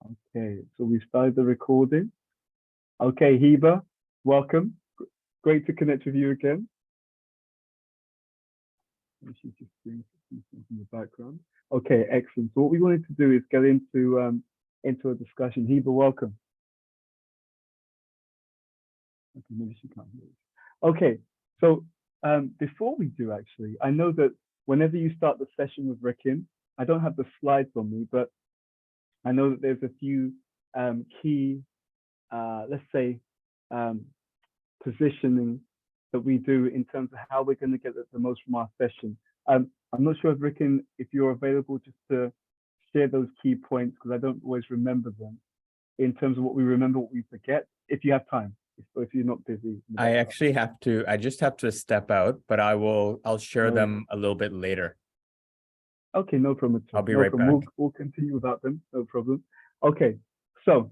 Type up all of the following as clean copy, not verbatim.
Okay, so we started the recording. Okay, Hiba, welcome. Great to connect with you again. She's just doing something in the background. Okay, excellent. So what we wanted to do is get into a discussion. Hiba, welcome. Okay, maybe she can't hear us. Okay, so before we do actually, I know that whenever you start the session with Rikin, I don't have the slides on me, but I know that there's a few key, let's say, positioning that we do in terms of how we're going to get the most from our session. I'm not sure if Rikin, if you're available just to share those key points, because I don't always remember them in terms of what we remember, what we forget, if you have time, if you're not busy. I just have to step out, but I'll share them a little bit later. Okay, no problem at all. I'll be right back. We'll continue without them, no problem. Okay, so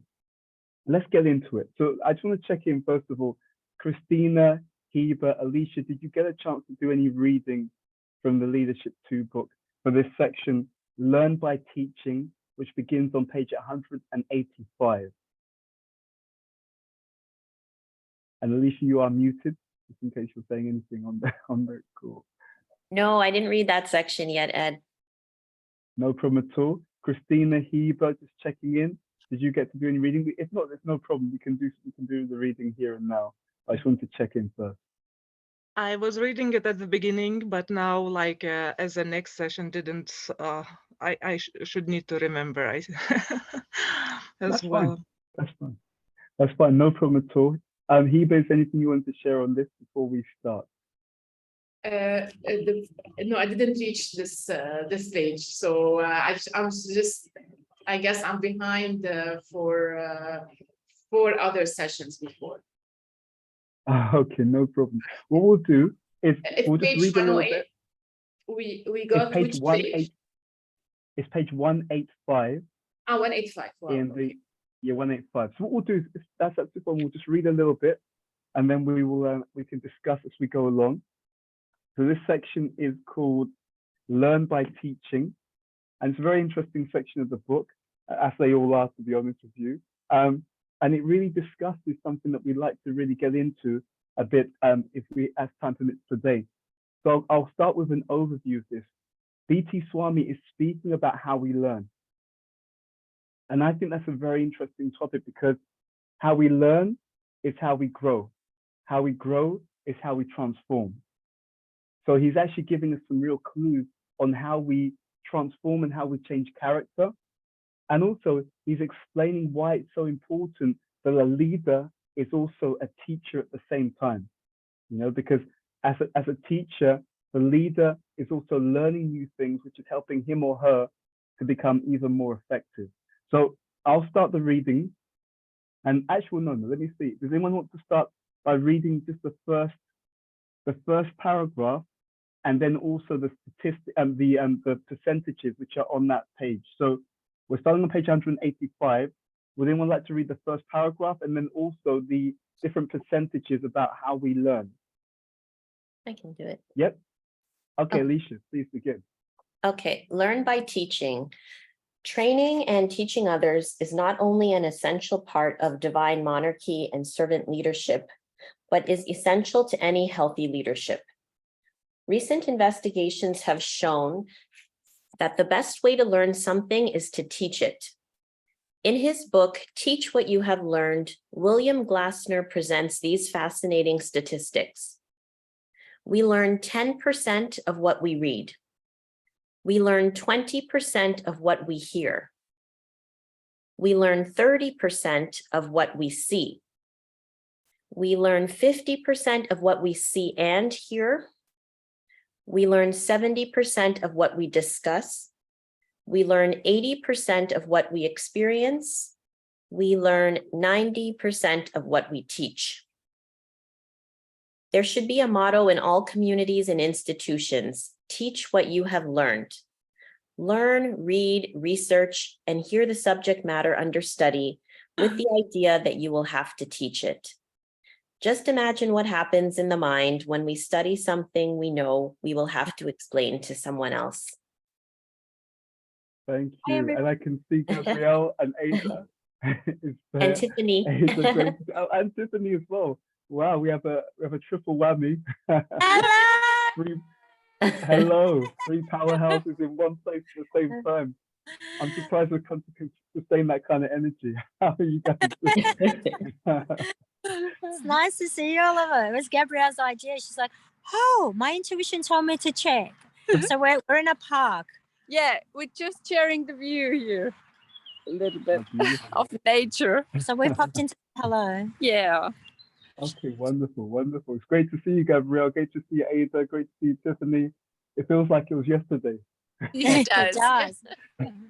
let's get into it. So I just want to check in first of all, Christina, Hiba, Alicia, did you get a chance to do any reading from the Leadership 2 book for this section, Learn by Teaching, which begins on page 185? And Alicia, you are muted, just in case you're saying anything on the call. No, I didn't read that section yet, Ed. No problem at all. Christina, Hiba, just checking in. Did you get to do any reading? If not, there's no problem. We can do the reading here and now. I just wanted to check in first. I was reading it at the beginning, but now, like as the next session didn't, I should need to remember as That's well. Fine. That's fine. That's fine. No problem at all. Hiba, is anything you want to share on this before we start? No, I didn't reach this stage, so I was just. I guess I'm behind for 4 other sessions before. Okay, no problem. What we'll do is we'll just read a little bit. We got page which page? It's page 185. 185. Wow, in the 185. So what we'll do is that's absolutely fine. We'll just read a little bit, and then we can discuss as we go along. So this section is called Learn by Teaching, and it's a very interesting section of the book, as they all are, to be honest with you. And it really discusses something that we'd like to really get into a bit, if we as time permits today. So I'll start with an overview of this. B.T. Swami is speaking about how we learn. And I think that's a very interesting topic, because how we learn is how we grow. How we grow is how we transform. So he's actually giving us some real clues on how we transform and how we change character. And also he's explaining why it's so important that a leader is also a teacher at the same time. You know, because as a teacher, the leader is also learning new things, which is helping him or her to become even more effective. So I'll start the reading. And actually, no, let me see. Does anyone want to start by reading just the first paragraph, and then also the statistic and the percentages which are on that page? So we're starting on page 185. Would anyone like to read the first paragraph, and then also the different percentages about how we learn? I can do it. Yep. Okay, Oh. Alicia, please begin. Okay, learn by teaching. Training and teaching others is not only an essential part of divine monarchy and servant leadership, but is essential to any healthy leadership. Recent investigations have shown that the best way to learn something is to teach it. In his book, Teach What You Have Learned, William Glasner presents these fascinating statistics. We learn 10% of what we read. We learn 20% of what we hear. We learn 30% of what we see. We learn 50% of what we see and hear. We learn 70% of what we discuss. We learn 80% of what we experience. We learn 90% of what we teach. There should be a motto in all communities and institutions: teach what you have learned. Learn, read, research, and hear the subject matter under study with the idea that you will have to teach it. Just imagine what happens in the mind when we study something we know we will have to explain to someone else. Thank Hi, you. everyone. And I can see Gabrielle and Ada is And there. Tiffany. Ada, great. Oh, and Tiffany as well. Wow, we have a triple whammy. Hello. Three, hello, three powerhouses in one place at the same time. I'm surprised we can sustain that kind of energy. How are you guys doing? It's nice to see you, Oliver. It was Gabrielle's idea. She's like, oh, my intuition told me to check. So we're in a park. Yeah, we're just sharing the view here a little bit Oh, beautiful. of nature. So we popped into hello. Yeah. Okay, wonderful, wonderful. It's great to see you, Gabrielle. Great to see you, Ada. Great to see you, Tiffany. It feels like it was yesterday. It does. It does.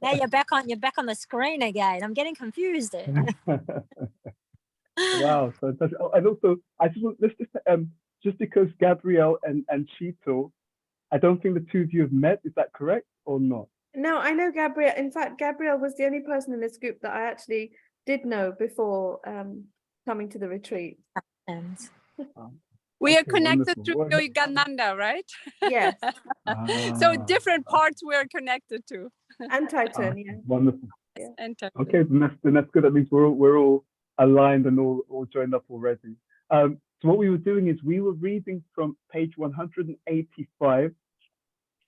Now you're back on the screen again. I'm getting confused. Wow, fantastic. Oh, and also, I just want let's just because Gabrielle and Cheeto, I don't think the two of you have met. Is that correct or not? No, I know Gabrielle. In fact, Gabrielle was the only person in this group that I actually did know before coming to the retreat. And We are Okay, connected wonderful. through Yogananda, right? Yes, So Ah, different parts we are connected to. and Titan, yeah. wonderful. And Okay, then that's good. That means we're all aligned and all joined up already. So what we were doing is we were reading from page 185.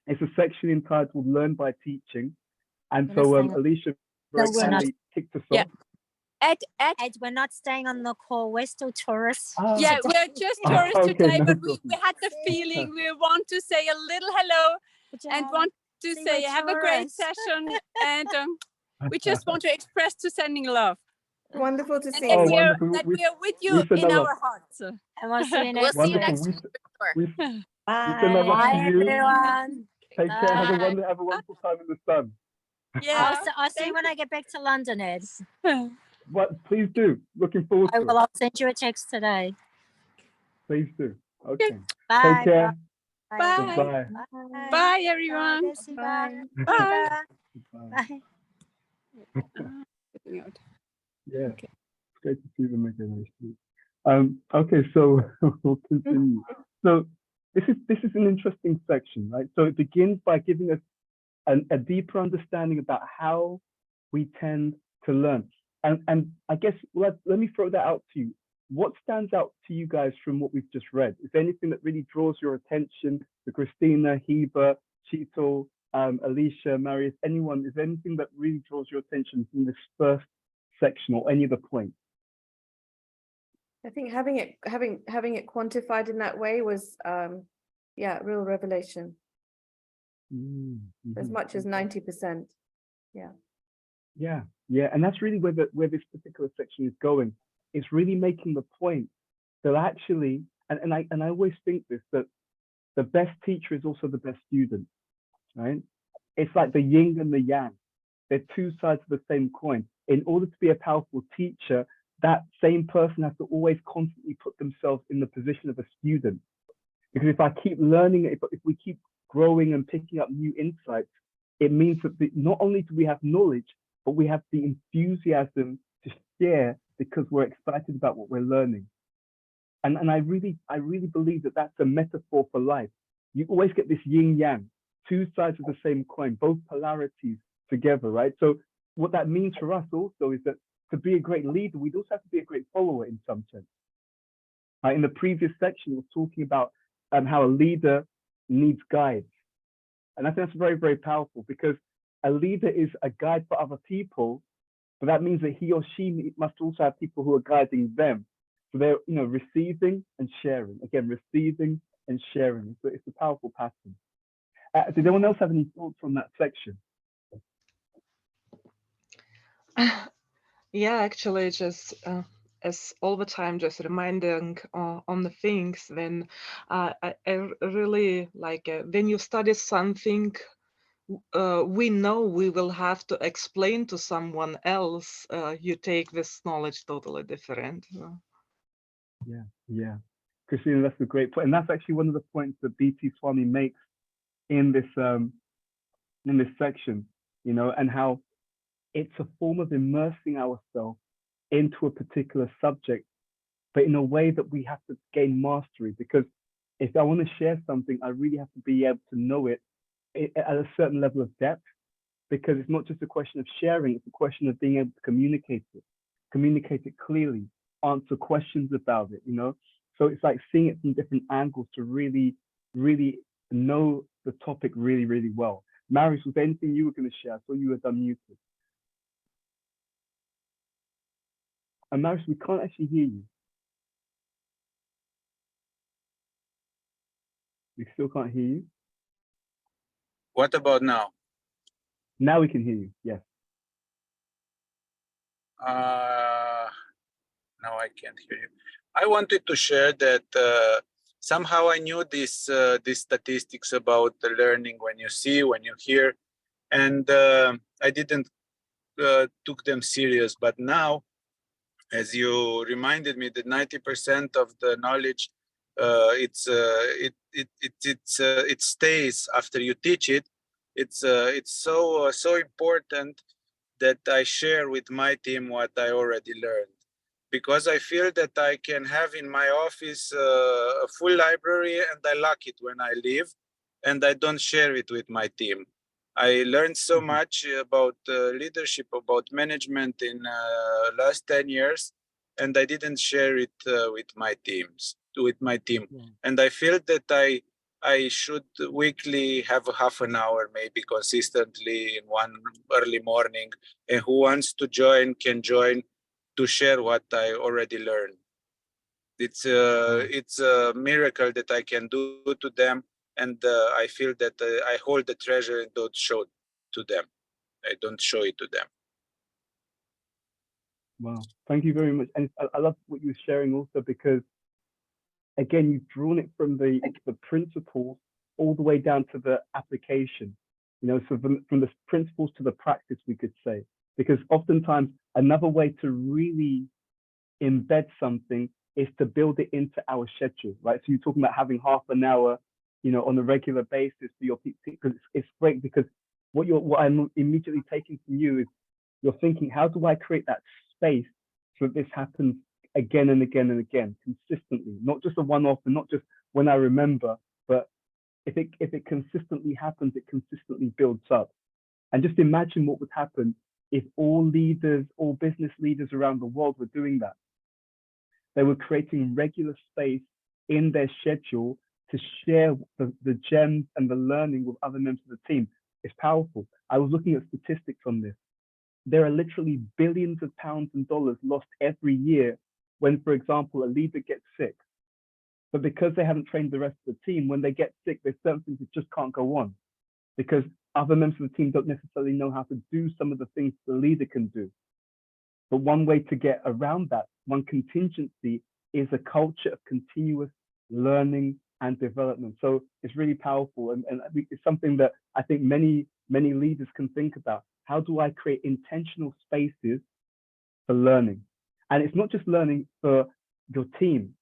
It's a section entitled "Learn by Teaching," and You're so not saying- Alicia very No, we're not. kindly kicked us Yeah. off. Ed, Ed, we're not staying on the call. We're still tourists. Ah, yeah, we're just tourists Okay, today, no but we problem. had the feeling we want to say a little hello and want to See, say we're have a great tourists. session, and we just want to express to sending love. Wonderful to And see that, Oh, you. we are, wonderful. that we are with you we send in our love. our hearts. And we'll see you We'll next see you week. next Wonderful. week. for sure. We send our love Bye, to you. everyone. Take care. Bye. Have a wonderful time in the sun. Yeah. I'll see you when I get back to London, Ed. What? Please do. Looking forward I to will. it. I'll send you a text today. Please do. Okay. Bye. Take care. Bye. Goodbye. Bye. Bye, everyone. Bessie, bye. Bye. Goodbye. Bye. Yeah. Okay. It's great to see them again, actually. Okay, so we'll continue. So this is an interesting section, right? So it begins by giving us a deeper understanding about how we tend to learn. And I guess let me throw that out to you. What stands out to you guys from what we've just read? Is there anything that really draws your attention to Christina, Heba, Cheeto, Alicia, Marius, anyone? Is there anything that really draws your attention from this first section or any of the points? I think having it quantified in that way was yeah, real revelation. As much as 90%. Yeah, and that's really where this particular section is going. It's really making the point that actually, and I always think this, that the best teacher is also the best student, right? It's like the yin and the yang. They're two sides of the same coin. In order to be a powerful teacher, that same person has to always constantly put themselves in the position of a student. Because if I keep learning, if we keep growing and picking up new insights, it means that not only do we have knowledge, but we have the enthusiasm to share because we're excited about what we're learning. And I really believe that that's a metaphor for life. You always get this yin yang, two sides of the same coin, both polarities together, right? So what that means for us also is that to be a great leader, we'd also have to be a great follower in some sense. In the previous section, we were talking about how a leader needs guides. And I think that's very, very powerful because a leader is a guide for other people, but that means that he or she must also have people who are guiding them. So they're, receiving and sharing. Again, receiving and sharing. So it's a powerful pattern. Did anyone else have any thoughts on that section? Yeah, actually, just as all the time, just reminding on the things. Then I really like when you study something, we know we will have to explain to someone else. You take this knowledge totally different. Yeah. Christina, that's a great point. And that's actually one of the points that B.T. Swami makes in this section, and how it's a form of immersing ourselves into a particular subject, but in a way that we have to gain mastery. Because if I want to share something, I really have to be able to know it at a certain level of depth. because it's not just a question of sharing, it's a question of being able to communicate it clearly, answer questions about it, you know? So it's like seeing it from different angles to really, really know the topic really, really well. Marius, was there anything you were going to share? I saw you were unmuted. And Marius, we can't actually hear you. We still can't hear you. What about now? Now we can hear you, yes. Now I can't hear you. I wanted to share that somehow I knew these statistics about the learning when you see, when you hear, and I didn't took them serious. But now, as you reminded me, that 90% of the knowledge it stays after you teach it. It's so important that I share with my team what I already learned, because I feel that I can have in my office a full library and I lock it when I leave and I don't share it with my team. I learned so much about leadership, about management in last 10 years, and I didn't share it with my team. Yeah. And I feel that I should weekly have a half an hour, maybe consistently in one early morning, and who wants to join can join to share what I already learned. It's a miracle that I can do to them, and I feel that I hold the treasure and don't show it to them. I don't show it to them. Wow, thank you very much. And I love what you were sharing also, because again, you've drawn it from the principles all the way down to the application, you know, so from the principles to the practice, we could say, because oftentimes another way to really embed something is to build it into our schedule, right? So you're talking about having half an hour, you know, on a regular basis for your people, because it's great, because what I'm immediately taking from you is you're thinking, how do I create that space so that this happens again and again and again, consistently, not just a one-off and not just when I remember, but if it consistently happens, it consistently builds up. And just imagine what would happen if all leaders, all business leaders around the world were doing that. They were creating regular space in their schedule to share the gems and the learning with other members of the team. It's powerful. I was looking at statistics on this. There are literally billions of pounds and dollars lost every year when, for example, a leader gets sick. But because they haven't trained the rest of the team, when they get sick, there's certain things that just can't go on, because other members of the team don't necessarily know how to do some of the things the leader can do. But one way to get around that, one contingency, is a culture of continuous learning and development. So it's really powerful, and it's something that I think many leaders can think about. How do I create intentional spaces for learning? And it's not just learning for your team.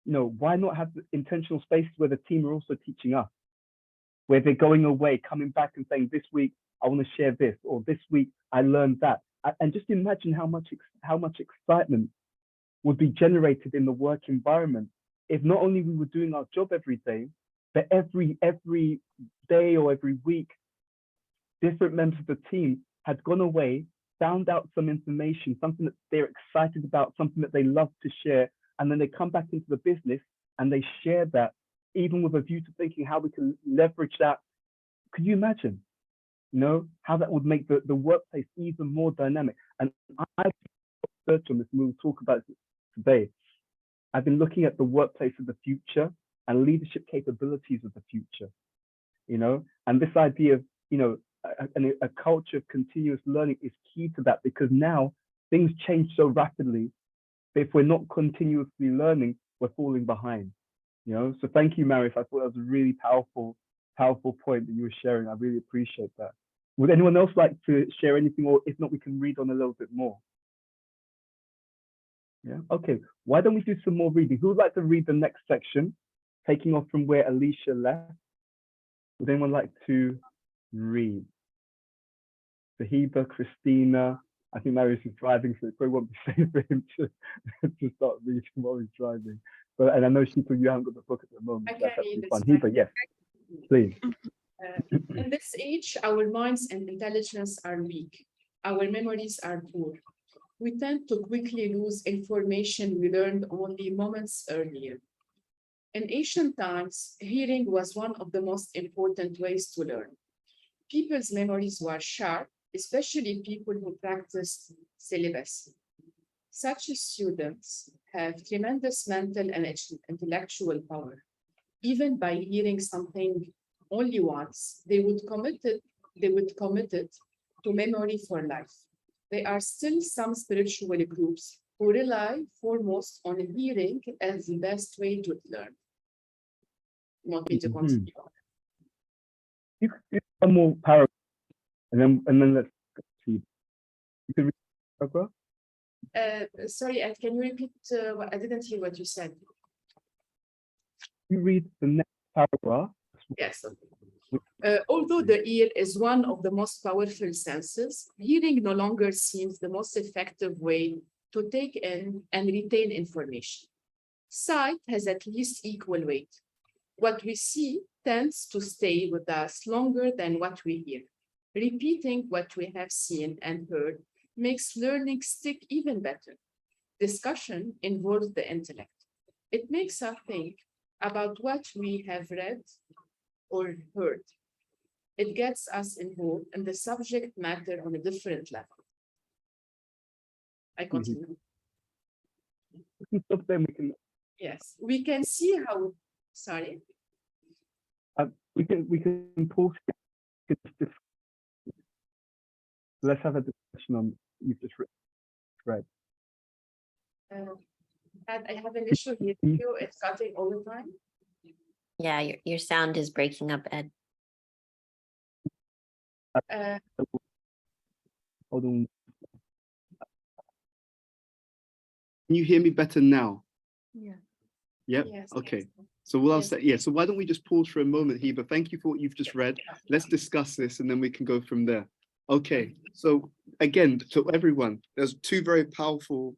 You know, why not have intentional spaces where the team are also teaching us, where they're going away, coming back and saying, this week I want to share this, or this week I learned that. And just imagine how much excitement would be generated in the work environment if not only we were doing our job every day, but every day or every week, different members of the team had gone away, found out some information, something that they're excited about, something that they love to share, and then they come back into the business and they share that, even with a view to thinking how we can leverage that. Could you imagine, you know, how that would make the workplace even more dynamic? And I've researched on this, and we'll talk about it today. I've been looking at the workplace of the future and leadership capabilities of the future, you know, and this idea of, you know, a culture of continuous learning is key to that, because now things change so rapidly that if we're not continuously learning, we're falling behind, you know. So thank you, Marius. I thought that was a really powerful point that you were sharing. I really appreciate that. Would anyone else like to share anything, or if not, we can read on a little bit more? Yeah, okay. Why don't we do some more reading? Who would like to read the next section, taking off from where Alicia left? Would anyone like to read? Sahiba, Christina. I think Marius is driving, so it probably won't be safe for him to start reading while he's driving. But, and I know, Shipa, you haven't got the book at the moment. I That's can read absolutely this fine. one. Hiba, yes, please. In this age, our minds and intelligence are weak. Our memories are poor. We tend to quickly lose information we learned only moments earlier. In ancient times, hearing was one of the most important ways to learn. People's memories were sharp, especially people who practiced celibacy. Such students have tremendous mental and intellectual power. Even by hearing something only once, they would commit it to memory for life. There are still some spiritual groups who rely foremost on hearing as the best way to learn. You want me to continue? You could do one more paragraph, and then let's see. You can read the paragraph. Sorry, can you repeat? I didn't hear what you said. You read the next paragraph. Yes. Although the ear is one of the most powerful senses, hearing no longer seems the most effective way to take in and retain information. Sight has at least equal weight. What we see tends to stay with us longer than what we hear. Repeating what we have seen and heard makes learning stick even better. Discussion involves the intellect. It makes us think about what we have read or heard. It gets us involved in the subject matter on a different level. I continue. We can stop there. We can. Yes, we can see how. Sorry. We can pause. Let's have a discussion on you've just read. I have an issue with you. It's cutting all the time. Yeah, your sound is breaking up, Ed. Hold on. Can you hear me better now? Yeah. Yep. Yes, Okay. yes. So what I'll Yes. say, yeah. So why don't we just pause for a moment, Hiba? Thank you for what you've just read. Let's discuss this and then we can go from there. Okay. So again, to everyone, there's two very powerful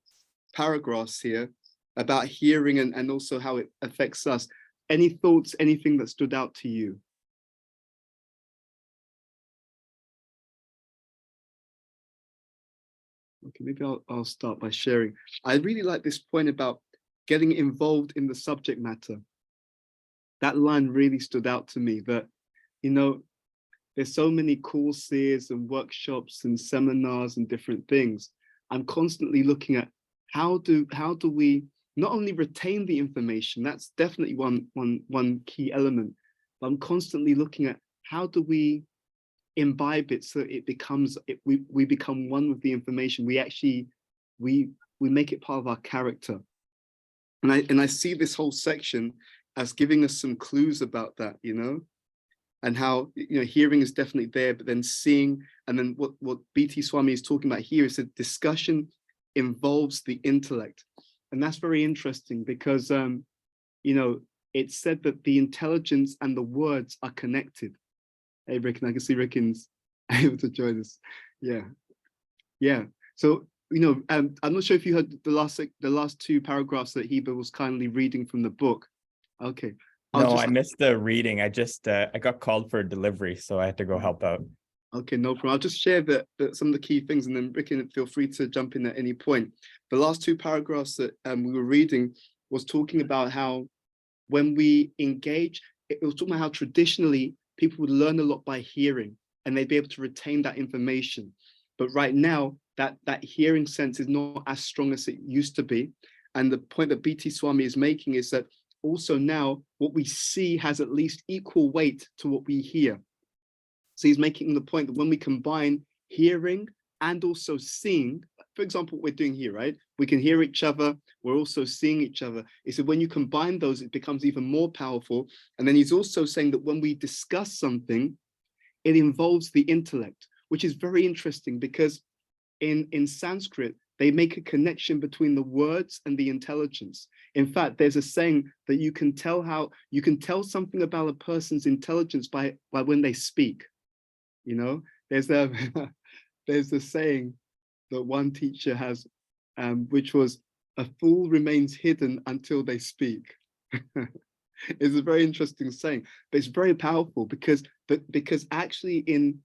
paragraphs here about hearing and also how it affects us. Any thoughts, anything that stood out to you? Okay, maybe I'll start by sharing. I really like this point about getting involved in the subject matter. That line really stood out to me that, you know, there's so many courses and workshops and seminars and different things. I'm constantly looking at how do we not only retain the information, that's definitely one key element, but I'm constantly looking at how do we imbibe it so it becomes we become one with the information. We make it part of our character. And I see this whole section as giving us some clues about that, you know, and how, you know, hearing is definitely there, but then seeing, and then what B.T. Swami is talking about here is that discussion involves the intellect. And that's very interesting because, you know, it's said that the intelligence and the words are connected. Hey, Ricken, I can see Ricken's able to join us. Yeah. Yeah. So, you know, I'm not sure if you heard the last two paragraphs that Hiba was kindly reading from the book. Okay. No, I missed the reading. I just I got called for a delivery, so I had to go help out. Okay, no problem. I'll just share some of the key things, and then Ricken, feel free to jump in at any point. The last two paragraphs that we were reading was talking about how when we engage, it was talking about how traditionally people would learn a lot by hearing, and they'd be able to retain that information. But right now, that hearing sense is not as strong as it used to be. And the point that B.T. Swami is making is that also now what we see has at least equal weight to what we hear. So he's making the point that when we combine hearing and also seeing, for example, what we're doing here, right? We can hear each other, we're also seeing each other. He said when you combine those, it becomes even more powerful. And then he's also saying that when we discuss something, it involves the intellect, which is very interesting because in Sanskrit, they make a connection between the words and the intelligence. In fact, there's a saying that you can tell something about a person's intelligence by when they speak. You know, there's a saying that one teacher has, which was, "A fool remains hidden until they speak." It's a very interesting saying, but it's very powerful because actually in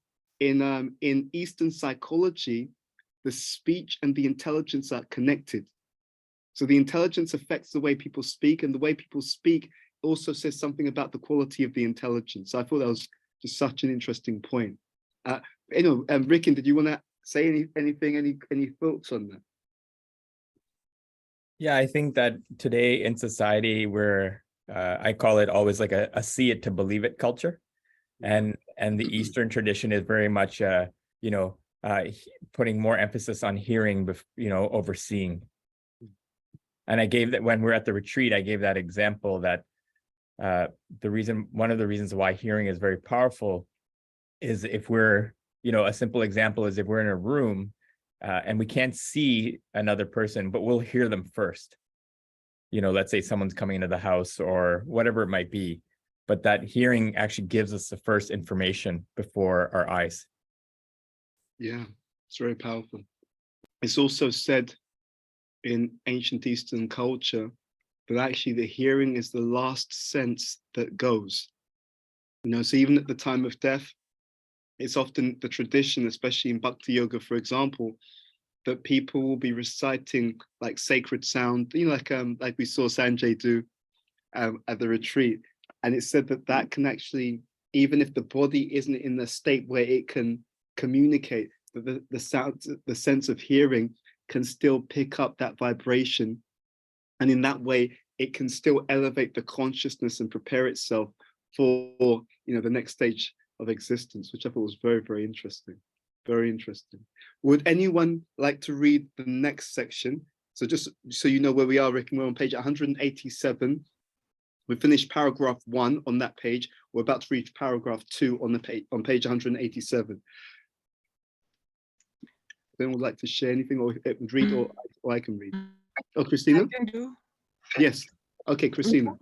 Eastern psychology, the speech and the intelligence are connected. So the intelligence affects the way people speak, and the way people speak also says something about the quality of the intelligence. So I thought that was just such an interesting point. Rikin, did you want to say anything? Any thoughts on that? Yeah, I think that today in society, we're I call it always like a see it to believe it culture, and the Eastern tradition is very much putting more emphasis on hearing, over seeing. And I gave that when we're at the retreat, I gave that example that one of the reasons why hearing is very powerful is if we're, a simple example is if we're in a room and we can't see another person, but we'll hear them first. Let's say someone's coming into the house or whatever it might be, but that hearing actually gives us the first information before our eyes. Yeah, it's very powerful. It's also said in ancient Eastern culture that actually the hearing is the last sense that goes. So even at the time of death, it's often the tradition, especially in Bhakti Yoga, for example, that people will be reciting like sacred sound, like we saw Sanjay do at the retreat. And it's said that can actually, even if the body isn't in the state where it can communicate, the sound, the sense of hearing can still pick up that vibration. And in that way, it can still elevate the consciousness and prepare itself for, the next stage of existence, which I thought was very, very interesting. Very interesting. Would anyone like to read the next section? So just so you know where we are, Rick, we're on page 187. We finished paragraph 1 on that page. We're about to reach paragraph 2 on page 187. Anyone would like to share anything or read, or I can read? Oh, Christina? I can do. Yes. Okay, Christina.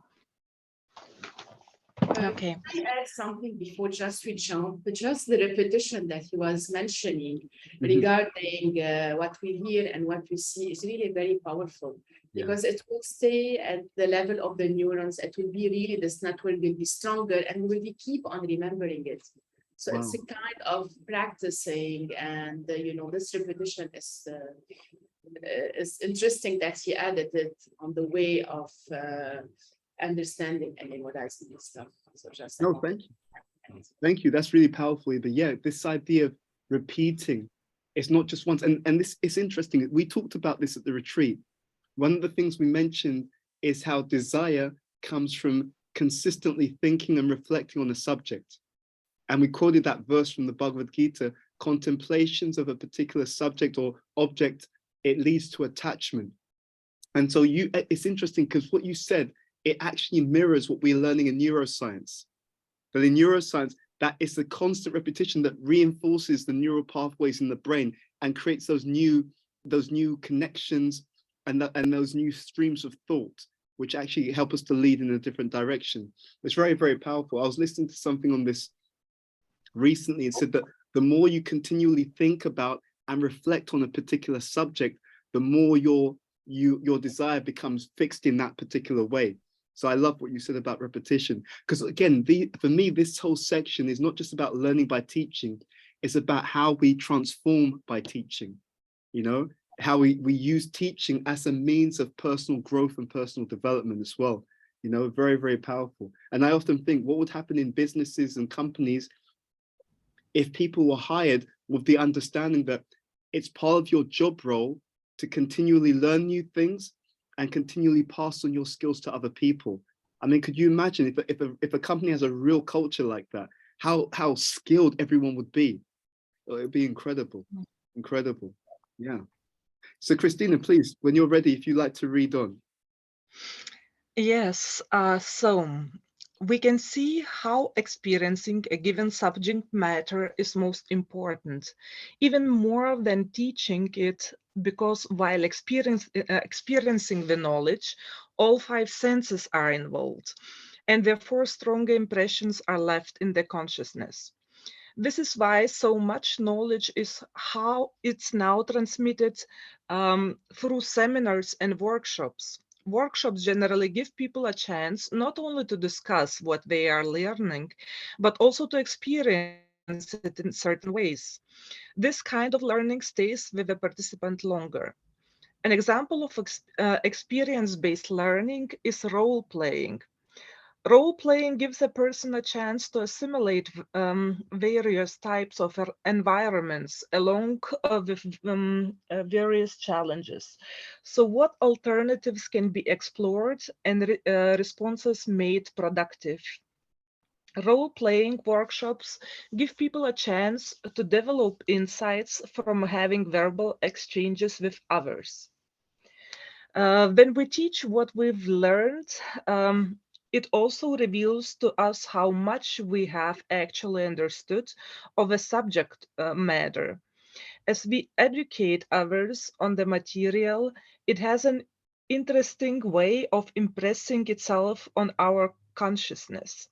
Okay. I add something before just we jump, but just the repetition that he was mentioning regarding what we hear and what we see is really very powerful, because it will stay at the level of the neurons. It will be really, this network will be stronger and we will keep on remembering it. So it's a kind of practicing, and this repetition is interesting that he added it on the way of understanding and memorizing this stuff. So just thank you. Thank you. That's really powerful. But yeah, this idea of repeating, it's not just once. And this is interesting. We talked about this at the retreat. One of the things we mentioned is how desire comes from consistently thinking and reflecting on a subject. And we quoted that verse from the Bhagavad Gita: contemplations of a particular subject or object, it leads to attachment. And so it's interesting because what you said, it actually mirrors what we're learning in neuroscience. But in neuroscience, that is the constant repetition that reinforces the neural pathways in the brain and creates those new connections and those new streams of thought, which actually help us to lead in a different direction. It's very, very powerful. I was listening to something on this recently. It said that the more you continually think about and reflect on a particular subject, the more your desire becomes fixed in that particular way. So I love what you said about repetition, because again, for me, this whole section is not just about learning by teaching. It's about how we transform by teaching, how we use teaching as a means of personal growth and personal development as well. Very, very powerful. And I often think, what would happen in businesses and companies if people were hired with the understanding that it's part of your job role to continually learn new things and continually pass on your skills to other people? I mean, could you imagine if a company has a real culture like that, how skilled everyone would be? It would be incredible, incredible. Yeah. So Christina, please, when you're ready, if you'd like to read on. Yes, so we can see how experiencing a given subject matter is most important, even more than teaching it, because while experiencing the knowledge, all 5 senses are involved, and therefore stronger impressions are left in the consciousness. This is why so much knowledge is how it's now transmitted through seminars and workshops. Workshops generally give people a chance not only to discuss what they are learning, but also to experience it in certain ways. This kind of learning stays with the participant longer. An example of experience-based learning is role-playing. Role-playing gives a person a chance to assimilate various types of environments along with various challenges. So what alternatives can be explored and responses made productive? Role-playing workshops give people a chance to develop insights from having verbal exchanges with others. When we teach what we've learned, it also reveals to us how much we have actually understood of a subject matter. As we educate others on the material, it has an interesting way of impressing itself on our consciousness.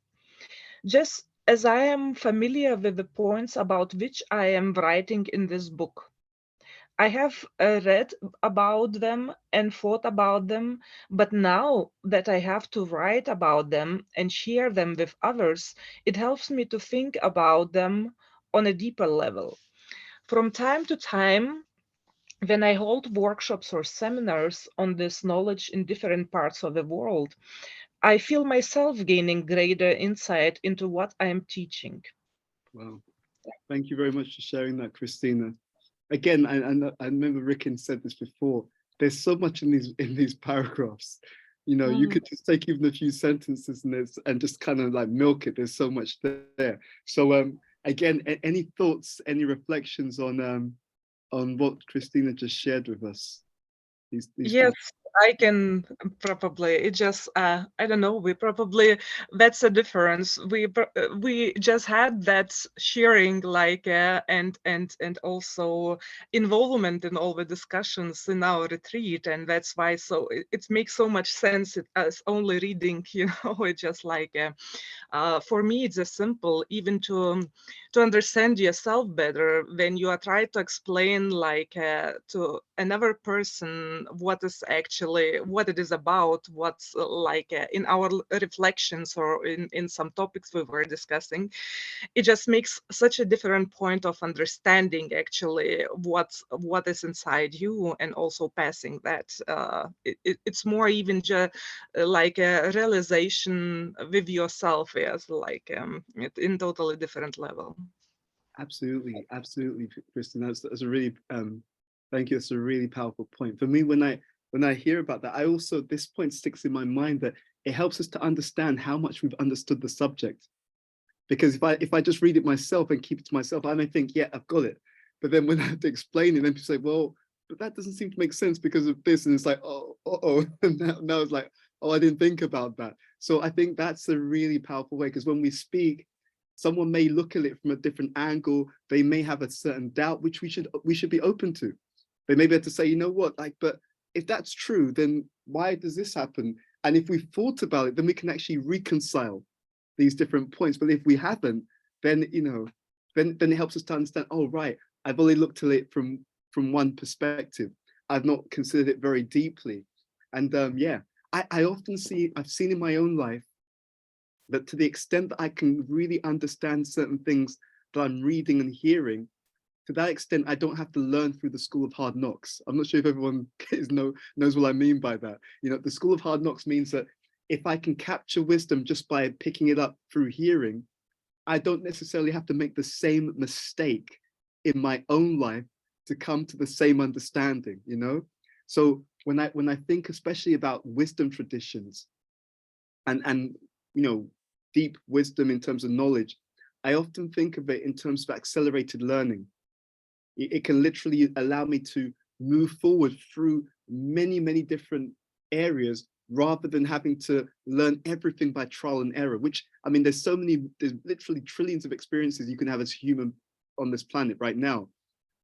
Just as I am familiar with the points about which I am writing in this book, I have read about them and thought about them, but now that I have to write about them and share them with others, it helps me to think about them on a deeper level. From time to time, when I hold workshops or seminars on this knowledge in different parts of the world, I feel myself gaining greater insight into what I am teaching. Wow. Thank you very much for sharing that, Christina. Again, I remember Rikin said this before. There's so much in these paragraphs. You know, you could just take even a few sentences and just kind of like milk it. There's so much there. So again, any thoughts, any reflections on what Christina just shared with us? These Yes, I can probably. It just I don't know. We probably that's a difference. We just had that sharing like and also involvement in all the discussions in our retreat, and that's why it makes so much sense as only reading. You know, it's just like for me it's a simple even to understand yourself better when you are trying to explain like to another person what it is about, what's like in our reflections or in some topics we were discussing. It just makes such a different point of understanding actually what is inside you and also passing that. It's more even just like a realization with yourself as like in totally different level. Absolutely, Kristen. That's a really thank you. That's a really powerful point. For me, when I hear about that, I also this point sticks in my mind that it helps us to understand how much we've understood the subject. Because if I just read it myself and keep it to myself, I may think, yeah, I've got it. But then when I have to explain it, then people say, well, but that doesn't seem to make sense because of this. And it's like, oh, and now it's like, oh, I didn't think about that. So I think that's a really powerful way, because when we speak, someone may look at it from a different angle. They may have a certain doubt, which we should be open to. They may be able to say, you know what, like, but if that's true, then why does this happen? And if we've thought about it, then we can actually reconcile these different points. But if we haven't, then then it helps us to understand, oh right, I've only looked at it from one perspective. I've not considered it very deeply. And yeah, I've seen in my own life that to the extent that I can really understand certain things that I'm reading and hearing, to that extent, I don't have to learn through the school of hard knocks. I'm not sure if everyone knows what I mean by that. You know, the school of hard knocks means that if I can capture wisdom just by picking it up through hearing, I don't necessarily have to make the same mistake in my own life to come to the same understanding, you know? So when I think especially about wisdom traditions and you know, deep wisdom in terms of knowledge, I often think of it in terms of accelerated learning. It can literally allow me to move forward through many different areas rather than having to learn everything by trial and error, which, I mean, there's literally trillions of experiences you can have as a human on this planet right now.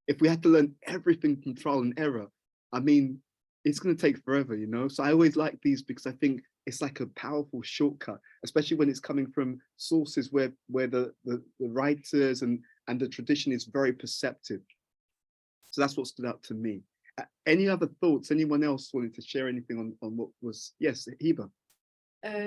If we had to learn everything from trial and error, I mean, it's going to take forever, you know? So I always like these because I think it's like a powerful shortcut, especially when it's coming from sources where the writers and the tradition is very perceptive. So that's what stood out to me. Any other thoughts? Anyone else wanted to share anything on what was, yes, Hiba?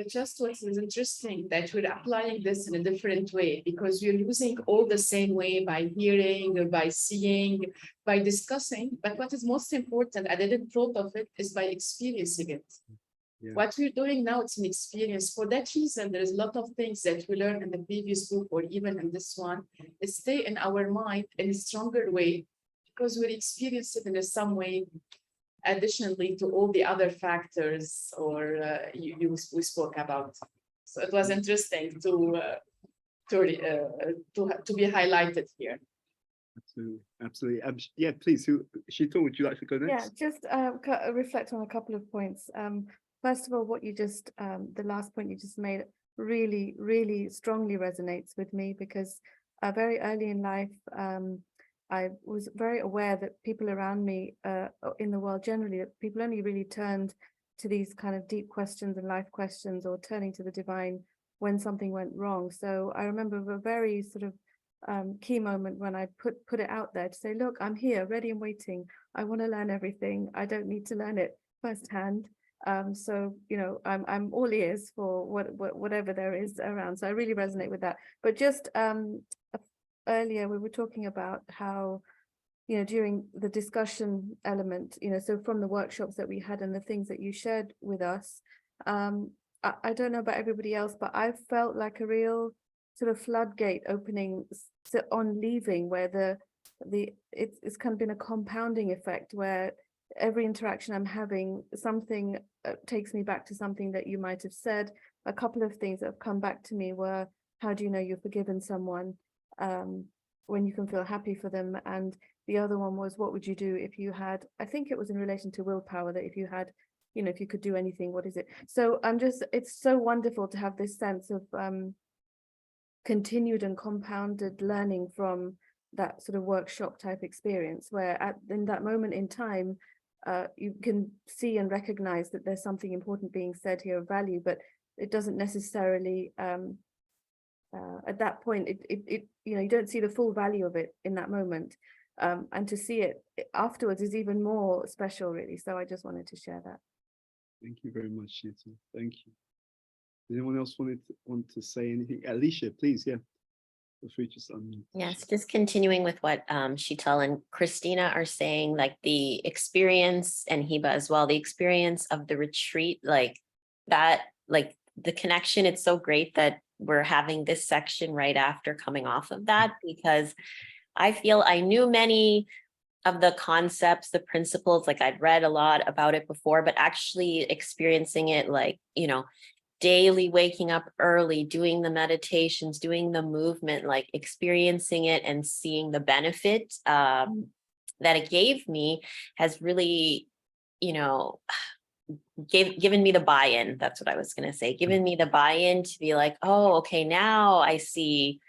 Just what is interesting that we're applying this in a different way because we're using all the same way by hearing, by seeing, by discussing. But what is most important, I didn't thought of it, is by experiencing it. Yeah. What we're doing now, it's an experience. For that reason, there is a lot of things that we learned in the previous book or even in this one, it stay in our mind in a stronger way because we experience it in some way additionally to all the other factors or we spoke about. So it was interesting to be highlighted here. Absolutely, absolutely. Yeah, please, Sheetal, would you like to go next? Yeah, just reflect on a couple of points. First of all, what you just, the last point you just made really, really strongly resonates with me because very early in life, I was very aware that people around me in the world generally, that people only really turned to these kind of deep questions and life questions or turning to the divine when something went wrong. So I remember a very sort of key moment when I put it out there to say, look, I'm here, ready and waiting. I want to learn everything. I don't need to learn it firsthand. So, you know, I'm all ears for whatever there is around. So I really resonate with that. But just earlier we were talking about how, you know, during the discussion element, you know, so from the workshops that we had and the things that you shared with us, I don't know about everybody else, but I felt like a real sort of floodgate opening on leaving, where it's kind of been a compounding effect where every interaction I'm having, something takes me back to something that you might have said. A couple of things that have come back to me were, how do you know you've forgiven someone when you can feel happy for them? And the other one was, what would you do if you had, I think it was in relation to willpower, that if you had, you know, if you could do anything, what is it? So it's so wonderful to have this sense of continued and compounded learning from that sort of workshop type experience, where in that moment in time, you can see and recognize that there's something important being said here of value, but it doesn't necessarily at that point, it you know, you don't see the full value of it in that moment, and to see it afterwards is even more special, really. So I just wanted to share that. Thank you very much, Sheetal. Thank you. Does anyone else want to say anything? Alicia, please, yeah. Feel free to unmute. Yes, just continuing with what Sheetal and Christina are saying, like the experience, and Hiba as well, the experience of the retreat, like that, like the connection, it's so great that we're having this section right after coming off of that, because I feel I knew many of the concepts, the principles, like I'd read a lot about it before, but actually experiencing it, like, you know, daily waking up early, doing the meditations, doing the movement, like experiencing it and seeing the benefit that it gave me has really, you know, given me the buy-in. That's what I was going to say, given me the buy-in to be like, oh, okay, now I see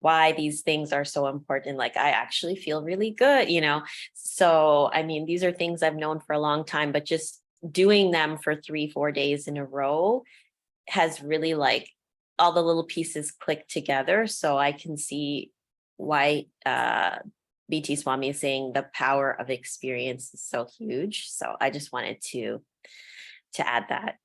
why these things are so important. Like I actually feel really good, you know? So, I mean, these are things I've known for a long time, but just doing them for 3-4 days in a row has really, like, all the little pieces click together. So I can see why BT Swami is saying the power of experience is so huge. So I just wanted to add that.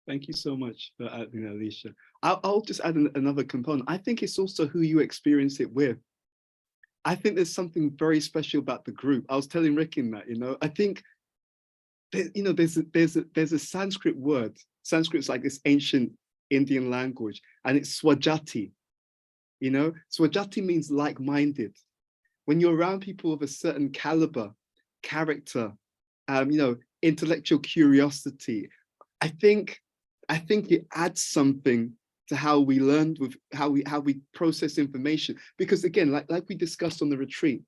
Thank you so much for adding that, Alicia. I'll just add another component. I think it's also who you experience it with. I think there's something very special about the group. I was telling Rikin that, you know, I think, you know, there's a Sanskrit word. Sanskrit's like this ancient Indian language, and it's Swajati. You know, Swajati means like-minded. When you're around people of a certain caliber, character, you know, intellectual curiosity, I think it adds something to how we learn, with how we process information. Because again, like we discussed on the retreat,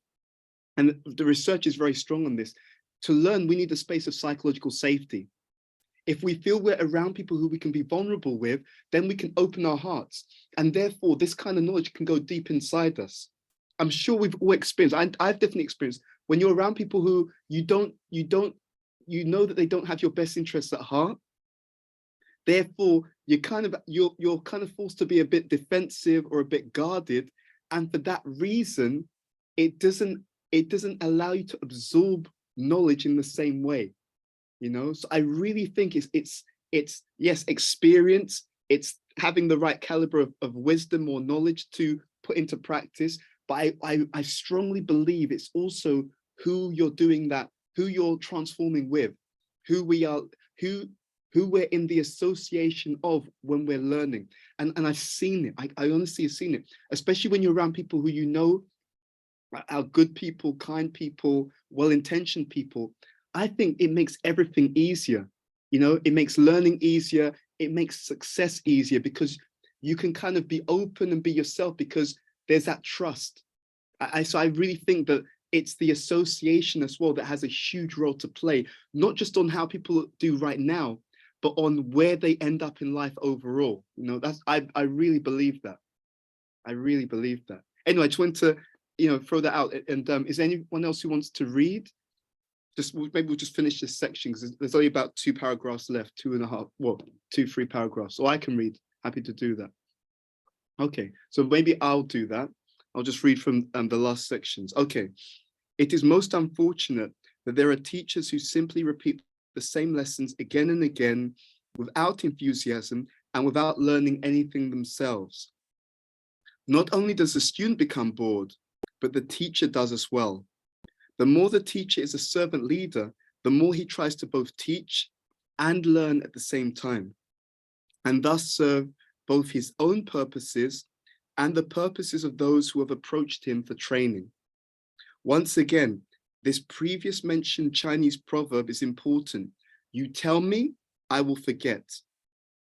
and the research is very strong on this, to learn, we need a space of psychological safety. If we feel we're around people who we can be vulnerable with, then we can open our hearts. And therefore, this kind of knowledge can go deep inside us. I'm sure we've all experienced, I've definitely experienced, when you're around people who you know that they don't have your best interests at heart. Therefore, you're kind of forced to be a bit defensive or a bit guarded. And for that reason, it doesn't allow you to absorb knowledge in the same way, you know? So I really think it's yes, experience, it's having the right caliber of wisdom or knowledge to put into practice, but I strongly believe it's also who you're doing that, who you're transforming with, who we are, who we're in the association of when we're learning. And I've seen it, I honestly have seen it, especially when you're around people who you know are good people, kind people, well-intentioned people. I think it makes everything easier. You know, it makes learning easier, it makes success easier, because you can kind of be open and be yourself because there's that trust. So I really think that it's the association as well that has a huge role to play, not just on how people do right now, but on where they end up in life overall. You know, that's I really believe that. I really believe that. Anyway, I just want to, you know, throw that out. And is there anyone else who wants to read? Just maybe we'll just finish this section because there's only about 2 paragraphs left, 2.5, well, 2-3 paragraphs. So I can read, happy to do that. Okay, so maybe I'll do that. I'll just read from the last sections. Okay, it is most unfortunate that there are teachers who simply repeat the same lessons again and again without enthusiasm and without learning anything themselves. Not only does the student become bored, but the teacher does as well. The more the teacher is a servant leader, the more he tries to both teach and learn at the same time, and thus serve both his own purposes and the purposes of those who have approached him for training. Once again, this previous mentioned Chinese proverb is important. You tell me, I will forget.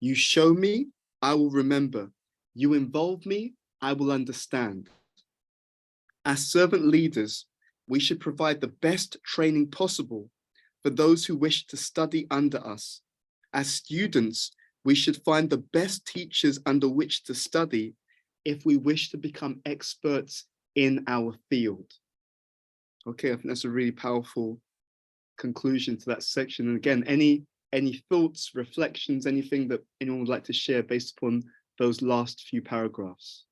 You show me, I will remember. You involve me, I will understand. As servant leaders, we should provide the best training possible for those who wish to study under us. As students, we should find the best teachers under which to study if we wish to become experts in our field. Okay, I think that's a really powerful conclusion to that section. And again, any thoughts, reflections, anything that anyone would like to share based upon those last few paragraphs?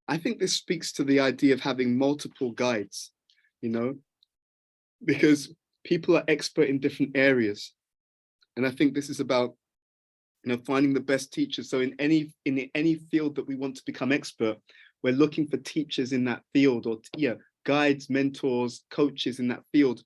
I think this speaks to the idea of having multiple guides, you know, because people are expert in different areas. And I think this is about, you know, finding the best teachers. So in any field that we want to become expert, we're looking for teachers in that field, or guides, mentors, coaches in that field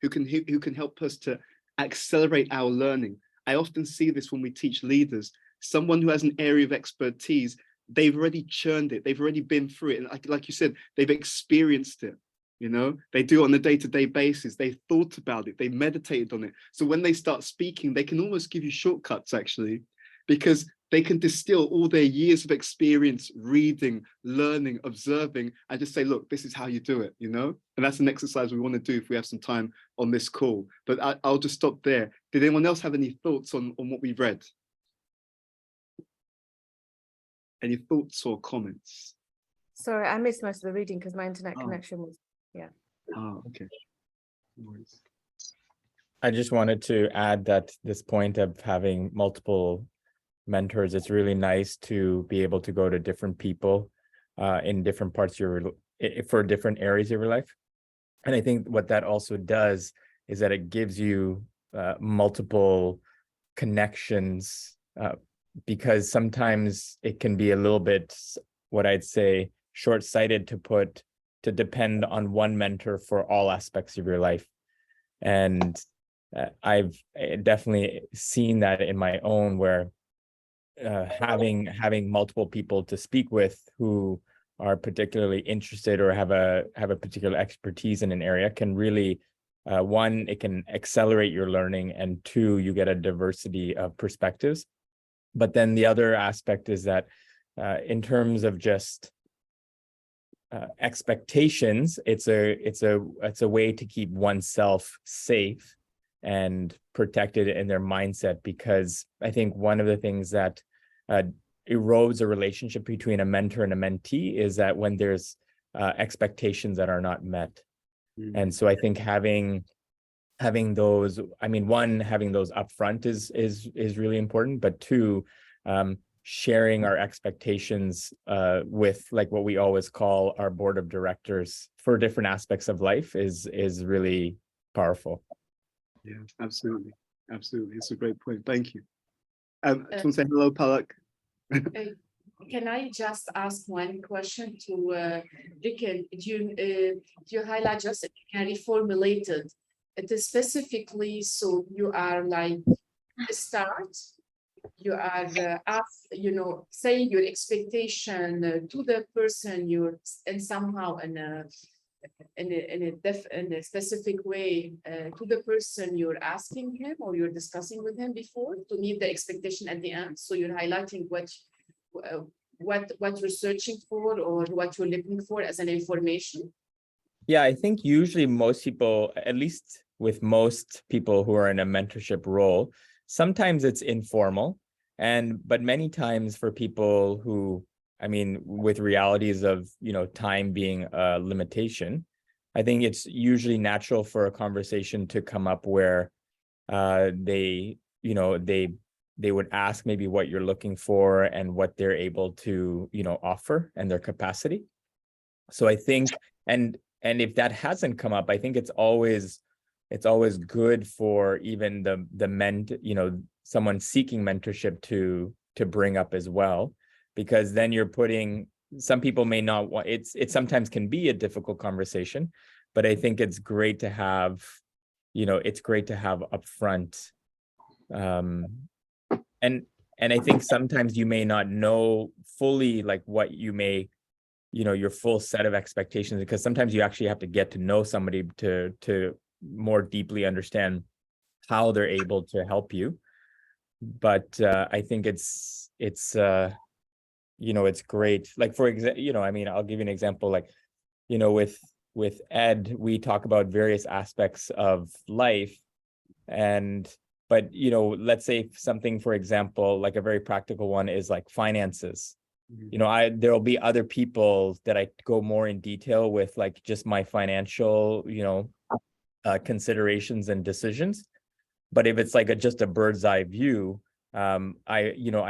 who can help us to accelerate our learning. I often see this when we teach leaders. Someone who has an area of expertise, they've already churned it, they've already been through it, and like you said, they've experienced it. You know, they do it on a day-to-day basis. They thought about it, they meditated on it. So when they start speaking, they can almost give you shortcuts, actually, because they can distill all their years of experience, reading, learning, observing, and just say, look, this is how you do it, you know? And that's an exercise we want to do if we have some time on this call. But I'll just stop there. Did anyone else have any thoughts on what we've read? Any thoughts or comments? Sorry, I missed most of the reading because my internet connection was, Oh, okay. No worries. I just wanted to add that this point of having multiple mentors, it's really nice to be able to go to different people in different parts of your, for different areas of your life. And I think what that also does is that it gives you multiple connections, because sometimes it can be a little bit, what I'd say, short-sighted to depend on one mentor for all aspects of your life. And I've definitely seen that in my own, where having multiple people to speak with who are particularly interested or have a particular expertise in an area can really, one, it can accelerate your learning, and two, you get a diversity of perspectives. But then the other aspect is that in terms of just expectations, it's a way to keep oneself safe and protected in their mindset, because I think one of the things that erodes a relationship between a mentor and a mentee is that when there's expectations that are not met. And so I think having those, I mean, one, having those upfront is really important, but two, sharing our expectations with like what we always call our board of directors for different aspects of life is really powerful. Yeah, absolutely. Absolutely. It's a great point. Thank you. Just want to say hello, Palak. Can I just ask one question to Ricken? You highlight just that you can reformulate it. It is specifically so you are like start. You are saying your expectation to the person you're and somehow in a specific way to the person you're asking him or you're discussing with him before to meet the expectation at the end. So you're highlighting what you're searching for or what you're looking for as an information. Yeah, I think usually most people, at least with most people who are in a mentorship role, sometimes it's informal, but many times for people who, I mean, with realities of, time being a limitation, I think it's usually natural for a conversation to come up where they would ask maybe what you're looking for and what they're able to, offer and their capacity. So I think, and if that hasn't come up, I think it's always good for even the someone seeking mentorship to bring up as well, because then you're putting, some people may not want, it sometimes can be a difficult conversation, but I think it's great to have, upfront. And I think sometimes you may not know fully like what you may, your full set of expectations, because sometimes you actually have to get to know somebody to more deeply understand how they're able to help you. But I think it's great. Like, for example, I'll give you an example, like, with Ed, we talk about various aspects of life, but let's say something, for example, like a very practical one is like finances. There'll be other people that I go more in detail with, like just my financial, considerations and decisions. But if it's like just a bird's eye view, I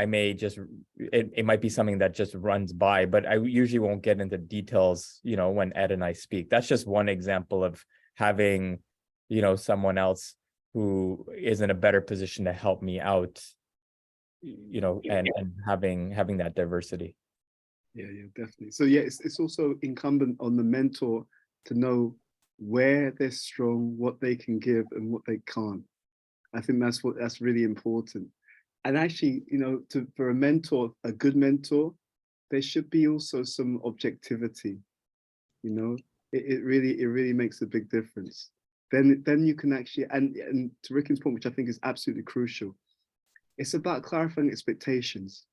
may just, it might be something that just runs by, but I usually won't get into details, when Ed and I speak. That's just one example of having, someone else who is in a better position to help me out, and having that diversity. Yeah, definitely. So yeah, it's also incumbent on the mentor to know where they're strong, what they can give and what they can't. I think that's really important. And actually, for a mentor, a good mentor, there should be also some objectivity. It really makes a big difference. Then you can actually, and to Ricken's point, which I think is absolutely crucial, it's about clarifying expectations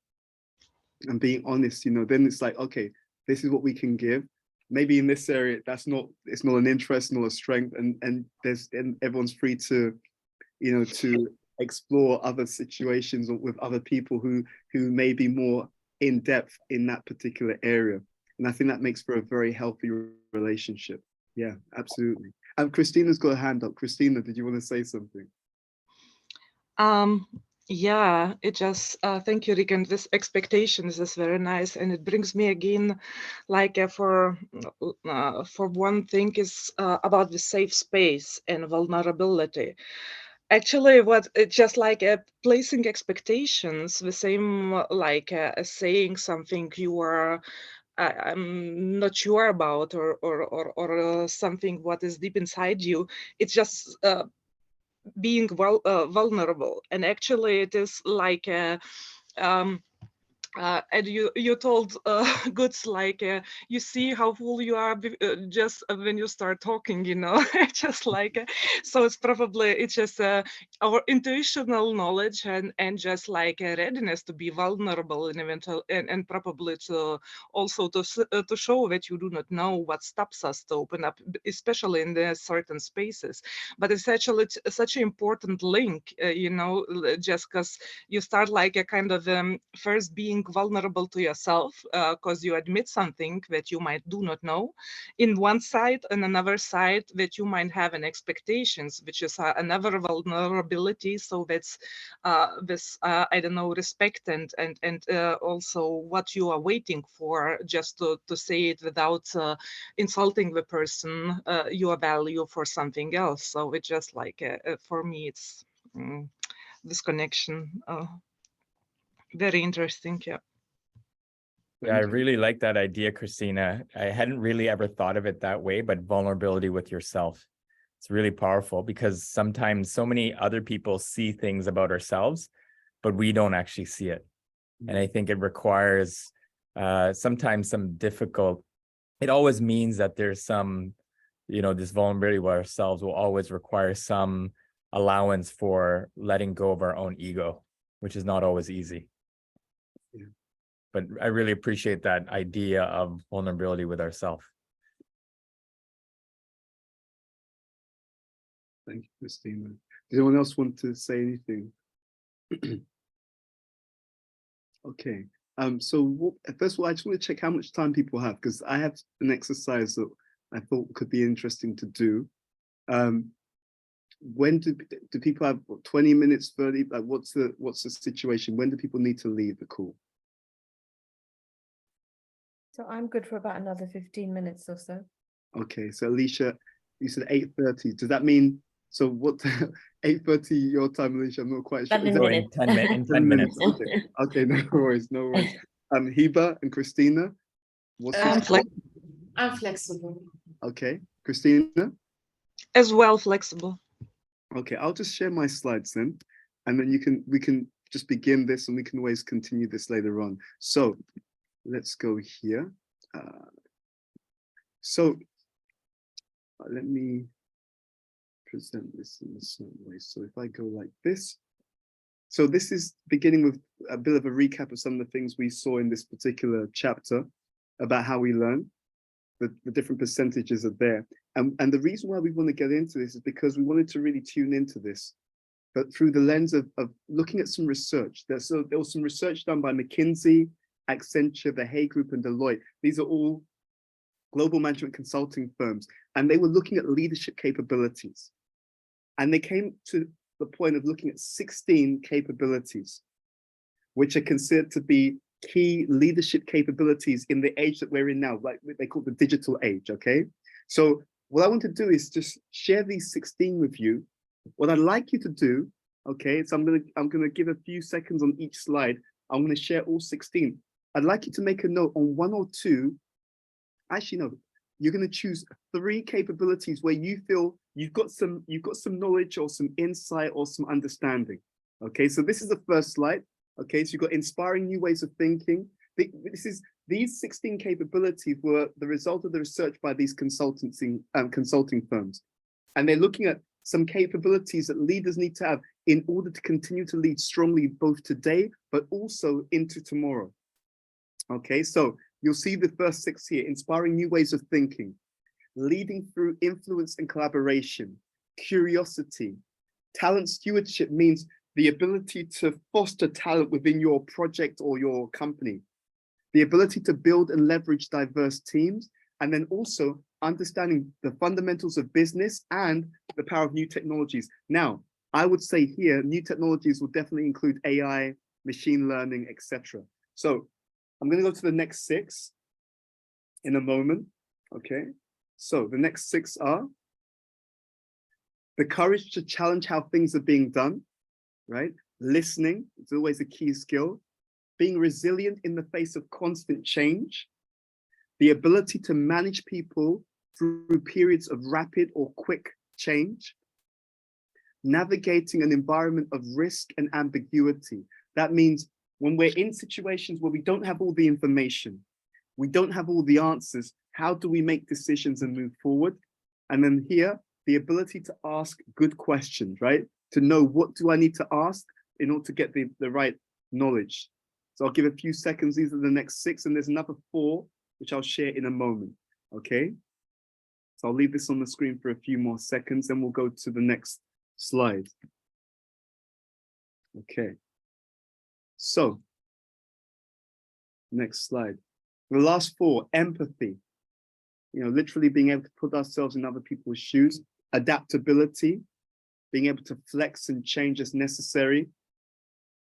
and being honest. Then it's like, okay, this is what we can give. Maybe in this area, it's not an interest nor a strength, and everyone's free to, to explore other situations with other people who may be more in depth in that particular area. And I think that makes for a very healthy relationship. Yeah, absolutely. Christina's got a hand up. Christina, did you want to say something? Yeah, it just thank you, Ricken. This expectations is very nice, and it brings me again, like for one thing is about the safe space and vulnerability. Actually, what it's just like placing expectations, the same like saying something you are I'm not sure about, or something what is deep inside you. It's just being vulnerable, and actually it is like and you told Goods, like you see how full you are just when you start talking, just like so it's just our intuitional knowledge and just like a readiness to be vulnerable in eventual and probably to also to show that you do not know what stops us to open up, especially in the certain spaces. But it's actually such an important link, just because you start like a kind of first being being vulnerable to yourself because you admit something that you might do not know in one side, and another side that you might have an expectations, which is another vulnerability. So that's this I don't know, respect and also what you are waiting for, just to say it without insulting the person, your value for something else. So it's just like for me it's this connection very interesting. Yeah. Yeah, I really like that idea, Christina. I hadn't really ever thought of it that way, but vulnerability with yourself. It's really powerful because sometimes so many other people see things about ourselves, but we don't actually see it. And I think it requires sometimes some difficult, it always means that there's some, this vulnerability with ourselves will always require some allowance for letting go of our own ego, which is not always easy. Yeah. But I really appreciate that idea of vulnerability with ourselves. Thank you, Christina. Does anyone else want to say anything? Okay. So first of all, I just want to check how much time people have, because I have an exercise that I thought could be interesting to do. When do people have 20 minutes, 30? Like, what's the situation? When do people need to leave the call? So I'm good for about another 15 minutes or so. Okay, so Alicia, you said 8:30. Does that mean, so what, 8:30 your time, Alicia? I'm not quite sure. 7 Is that- minutes. In 10 minutes. Okay. Okay, no worries, no worries. Hiba and Christina, what's your I'm flexible. Okay, Christina? As well, flexible. Okay, I'll just share my slides then, and then we can just begin this, and we can always continue this later on. So let's go here. Let me present this in a certain way. So if I go like this, so this is beginning with a bit of a recap of some of the things we saw in this particular chapter about how we learn. The different percentages are there. And the reason why we want to get into this is because we wanted to really tune into this, but through the lens of looking at some research. There was some research done by McKinsey, Accenture, the Hay Group, and Deloitte. These are all global management consulting firms, and they were looking at leadership capabilities. And they came to the point of looking at 16 capabilities, which are considered to be key leadership capabilities in the age that we're in now, like they call the digital age, okay? So what I want to do is just share these 16 with you. What I'd like you to do, okay, so I'm gonna give a few seconds on each slide. I'm gonna share all 16. I'd like you to make a note on one or two. Actually, no, you're gonna choose 3 capabilities where you feel you've got some knowledge or some insight or some understanding. Okay, so this is the first slide. Okay, so you've got inspiring new ways of thinking. These 16 capabilities were the result of the research by these consulting firms. And they're looking at some capabilities that leaders need to have in order to continue to lead strongly both today, but also into tomorrow. Okay, so you'll see the first 6 here: inspiring new ways of thinking, leading through influence and collaboration, curiosity. Talent stewardship means the ability to foster talent within your project or your company, the ability to build and leverage diverse teams, and then also understanding the fundamentals of business and the power of new technologies. Now, I would say here, new technologies will definitely include AI, machine learning, etc. So I'm going to go to the next 6 in a moment. Okay, so the next 6 are the courage to challenge how things are being done, right? Listening is always a key skill. Being resilient in the face of constant change. The ability to manage people through periods of rapid or quick change. Navigating an environment of risk and ambiguity. That means when we're in situations where we don't have all the information, we don't have all the answers, how do we make decisions and move forward? And then here, the ability to ask good questions, right? To know what do I need to ask in order to get the right knowledge. So I'll give a few seconds. These are the next 6, and there's another 4, which I'll share in a moment, okay? So I'll leave this on the screen for a few more seconds, and we'll go to the next slide. Okay. So Next slide. The last 4, empathy. You know, literally being able to put ourselves in other people's shoes. Adaptability, being able to flex and change as necessary.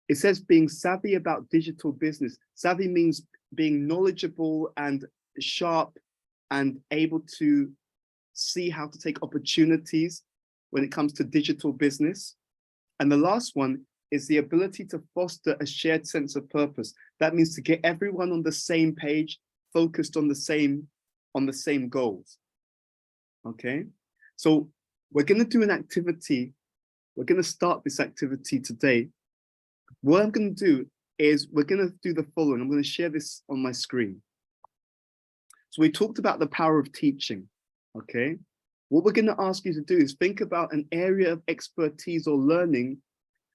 It says being savvy about digital business. Savvy means being knowledgeable and sharp and able to see how to take opportunities when it comes to digital business. And the last one is the ability to foster a shared sense of purpose. That means to get everyone on the same page, focused on the same goals. Okay, so we're going to do an activity. We're going to start this activity today. What I'm going to do is we're going to do the following. I'm going to share this on my screen. So we talked about the power of teaching. Okay, what we're going to ask you to do is think about an area of expertise or learning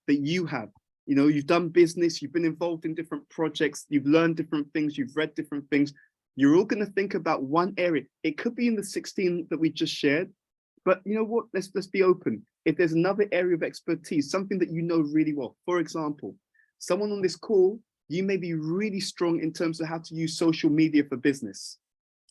that you have. You know, you've done business, you've been involved in different projects, you've learned different things, you've read different things. You're all going to think about one area. It could be in the 16 that we just shared, but you know what? Let's be open. If there's another area of expertise, something that you know really well, for example, someone on this call, you may be really strong in terms of how to use social media for business,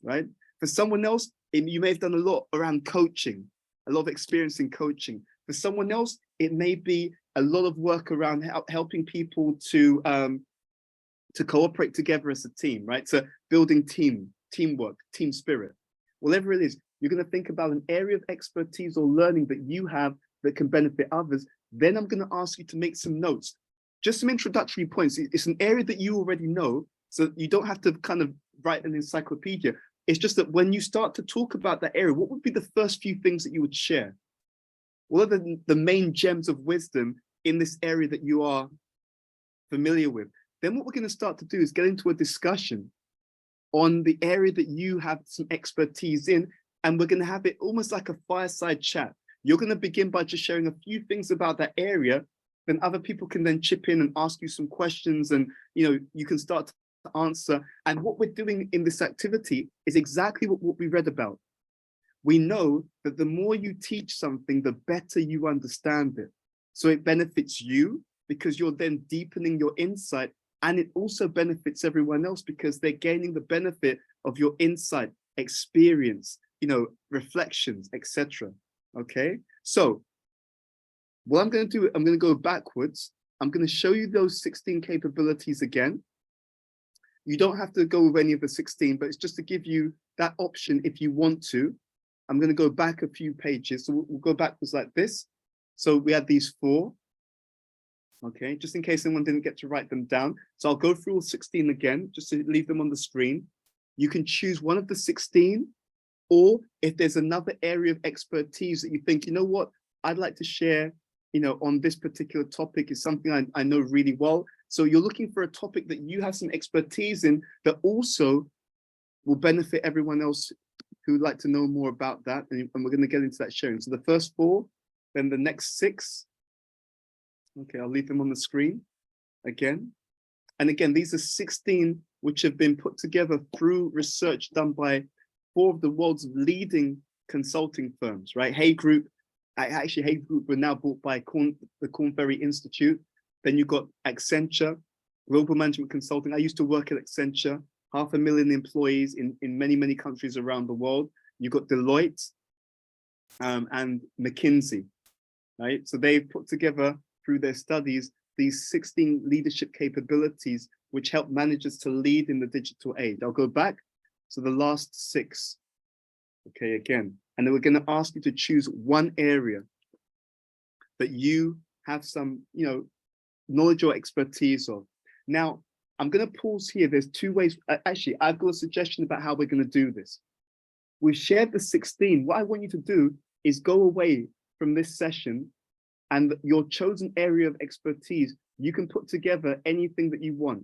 right? For someone else, you may have done a lot around coaching, a lot of experience in coaching. For someone else, it may be a lot of work around helping people to cooperate together as a team, right? So building teamwork, team spirit, whatever it is, you're going to think about an area of expertise or learning that you have that can benefit others. Then I'm going to ask you to make some notes, just some introductory points. It's an area that you already know, so you don't have to kind of write an encyclopedia. It's just that when you start to talk about that area, what would be the first few things that you would share? What are the main gems of wisdom in this area that you are familiar with? Then what we're going to start to do is get into a discussion on the area that you have some expertise in, and we're going to have it almost like a fireside chat. You're going to begin by just sharing a few things about that area, then other people can then chip in and ask you some questions, and you know, you can start to answer. And what we're doing in this activity is exactly what we read about. We know that the more you teach something, the better you understand it. So it benefits you because you're then deepening your insight, and it also benefits everyone else because they're gaining the benefit of your insight, experience, you know, reflections, etc. Okay, so what I'm going to do, I'm going to go backwards. I'm going to show you those 16 capabilities again. You don't have to go with any of the 16, but it's just to give you that option if you want to. I'm going to go back a few pages. So we'll go backwards like this. So we had these 4. Okay, just in case anyone didn't get to write them down. So I'll go through all 16 again, just to leave them on the screen. You can choose one of the 16, or if there's another area of expertise that you think, you know what, I'd like to share, you know, on this particular topic is something I know really well. So you're looking for a topic that you have some expertise in that also will benefit everyone else who would like to know more about that. And we're going to get into that sharing. So the first 4, then the next 6. Okay, I'll leave them on the screen again. And again, these are 16 which have been put together through research done by 4 of the world's leading consulting firms, right? Hay Group, actually Hay Group were now bought by the Korn Ferry Institute. Then you've got Accenture, Global Management Consulting. I used to work at Accenture, 500,000 employees in many, many countries around the world. You've got Deloitte and McKinsey, right? So they've put together through their studies these 16 leadership capabilities which help managers to lead in the digital age. I'll go back to the last 6. Okay, again, and then we're going to ask you to choose one area that you have some, you know, knowledge or expertise of. Now, I'm going to pause here. There's 2 ways. Actually, I've got a suggestion about how we're going to do this. We've shared the 16. What I want you to do is go away from this session, and your chosen area of expertise, you can put together anything that you want.